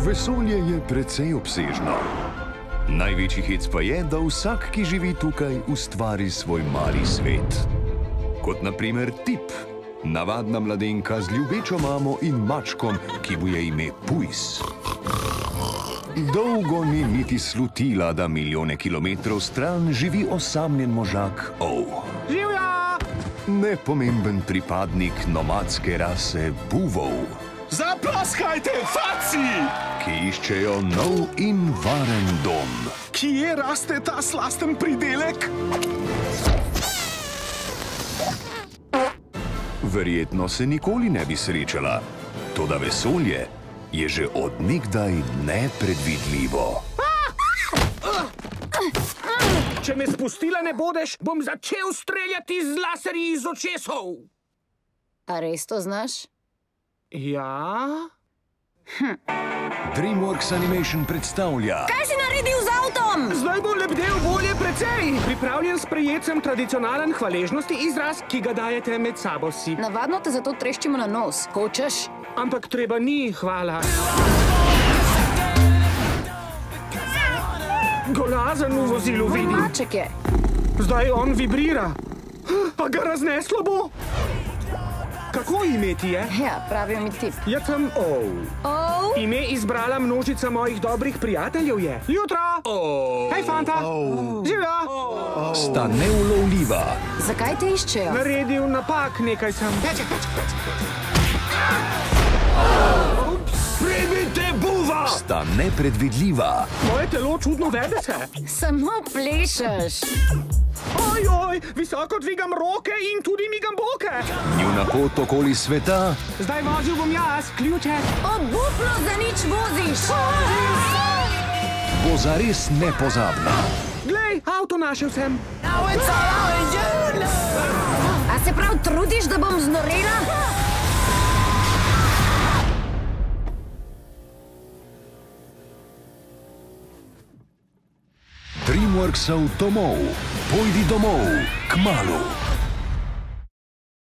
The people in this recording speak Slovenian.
Vesolje je precej obsežno. Največji hec pa je, da vsak, ki živi tukaj, ustvari svoj mali svet. Kot na primer Tip, navadna mladenka z ljubečo mamo in mačkom, ki mu je ime Pujs. Dolgo ni niti slutila, da milijone kilometrov stran živi osamljen možak Ov. Živja! Nepomemben pripadnik nomadske rase buvov. Zaploskajte, faci! Ki iščejo nov in varen dom. Kje raste ta slasten pridelek? Verjetno se nikoli ne bi srečala. Toda vesolje je že od nekdaj nepredvidljivo. Če me spustila ne bodeš, bom začel streljati z laserji iz očesov. A res to znaš? Ja? DreamWorks Animation predstavlja Kaj si naredil z avtom? Zdaj bo lebdel bolje precej. Pripravljen sprejeti sem tradicionalen hvaležnosti izraz, ki ga dajete med sabo si. Navadno te zato treščimo na nos. Hočeš? Ampak treba ni, hvala. Golazen v vozilu vidim. Maček je. Zdaj on vibrira. A ga razneslo bo? Kako ime ti je? Ja, pravijo mi Tip. Jaz sem Ov. Ov? Ime izbrala množica mojih dobrih prijateljev je. Jutro! Hej, fanta! Živja! sta neulovljiva. Zakaj te iščejo? Naredil napak, nekaj sem. Prebite buva! Sta nepredvidljiva. Moje telo čudno vede se. Samo plešeš. Ojoj, visoko dvigam roke in tudi migam boke. Njuna pot okoli sveta Zdaj vozil bom jaz, ključe. Obupno za nič voziš. bo zares nepozabna. Glej, avto našel sem. A se prav trudiš, da bom znorela? DreamWorksov domov. Pojdi domov, kmalu.